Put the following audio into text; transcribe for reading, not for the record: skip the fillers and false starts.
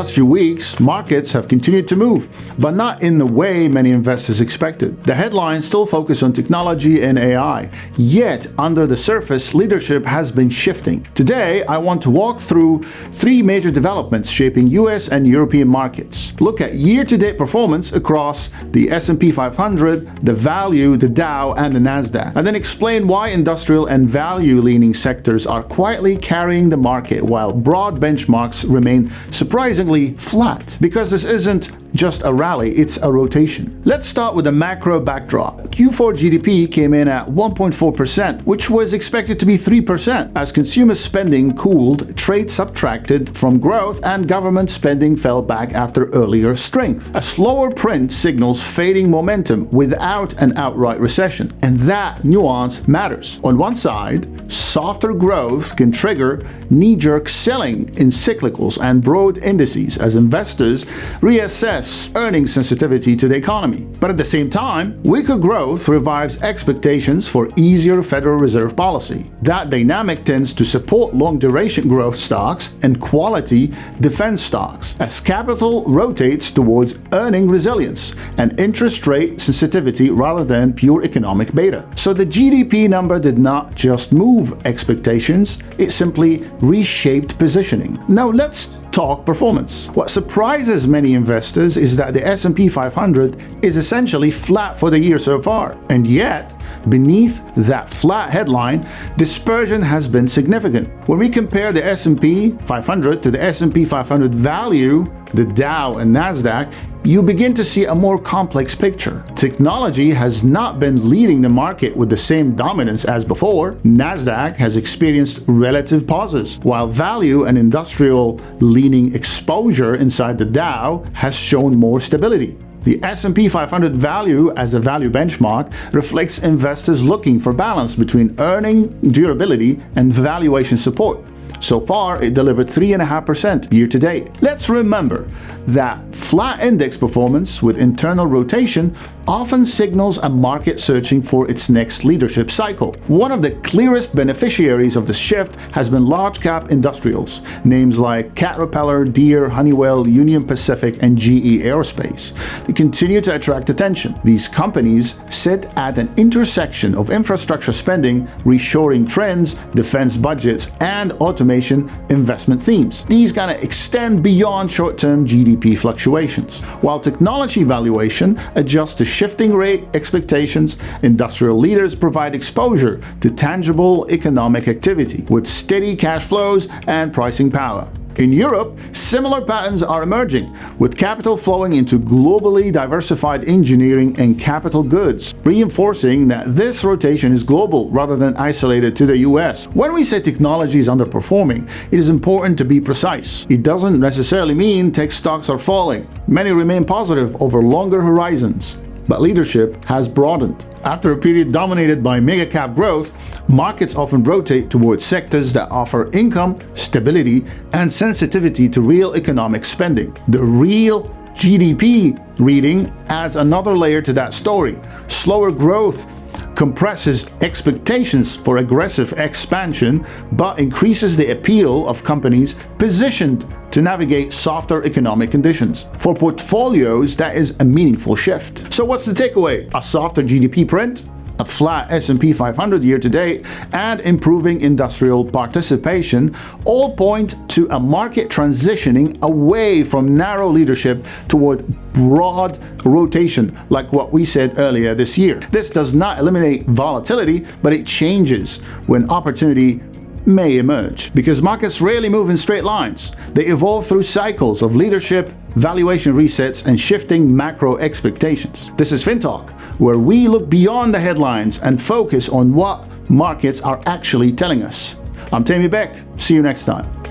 last few weeks, markets have continued to move, but not in the way many investors expected. The headlines still focus on technology and AI, yet under the surface, leadership has been shifting. Today, I want to walk through three major developments shaping US and European markets. Look at year-to-date performance across the S&P 500, the value, the Dow, and the Nasdaq, and then explain why industrial and value-leaning sectors are quietly carrying the market while broad benchmarks remain surprisingly flat. Because this isn't just a rally, it's a rotation. Let's start with the macro backdrop. Q4 GDP came in at 1.4%, which was expected to be 3%. As consumer spending cooled, trade subtracted from growth, and government spending fell back after earlier strength. A slower print signals fading momentum without an outright recession, and that nuance matters. On one side, softer growth can trigger knee-jerk selling in cyclicals and broad indices as investors reassess earnings sensitivity to the economy. But at the same time, weaker growth revives expectations for easier Federal Reserve policy. That dynamic tends to support long-duration growth stocks and quality defense stocks, as capital rotates towards earning resilience and interest rate sensitivity rather than pure economic beta. So the GDP number did not just move expectations, it simply reshaped positioning. Now let's talk performance. What surprises many investors is that the S&P 500 is essentially flat for the year so far. And yet, beneath that flat headline, dispersion has been significant. When we compare the S&P 500 to the S&P 500 value, the Dow and Nasdaq, you begin to see a more complex picture. Technology has not been leading the market with the same dominance as before. Nasdaq has experienced relative pauses, while value and industrial leaning exposure inside the Dow has shown more stability. The S&P 500 value as a value benchmark reflects investors looking for balance between earning durability and valuation support. So far, it delivered 3.5% year-to-date. Let's remember that flat index performance with internal rotation often signals a market searching for its next leadership cycle. One of the clearest beneficiaries of the shift has been large-cap industrials, names like Caterpillar, Deere, Honeywell, Union Pacific, and GE Aerospace. They continue to attract attention. These companies sit at an intersection of infrastructure spending, reshoring trends, defense budgets, and automation investment themes. These gotta extend beyond short-term GDP fluctuations. While technology valuation adjusts to shifting rate expectations, industrial leaders provide exposure to tangible economic activity with steady cash flows and pricing power. In Europe, similar patterns are emerging, with capital flowing into globally diversified engineering and capital goods, reinforcing that this rotation is global rather than isolated to the US. When we say technology is underperforming, it is important to be precise. It doesn't necessarily mean tech stocks are falling. Many remain positive over longer horizons, but leadership has broadened. After a period dominated by mega-cap growth, markets often rotate towards sectors that offer income, stability, and sensitivity to real economic spending. The real GDP reading adds another layer to that story. Slower growth compresses expectations for aggressive expansion, but increases the appeal of companies positioned to navigate softer economic conditions. For portfolios, that is a meaningful shift. So what's the takeaway? A softer GDP print, a flat S&P 500 year-to-date, and improving industrial participation all point to a market transitioning away from narrow leadership toward broad rotation, like what we said earlier this year. This does not eliminate volatility, but it changes when opportunity may emerge. Because markets rarely move in straight lines. They evolve through cycles of leadership, valuation resets, and shifting macro expectations. This is FinTalk, where we look beyond the headlines and focus on what markets are actually telling us. I'm Tammy Beck. See you next time.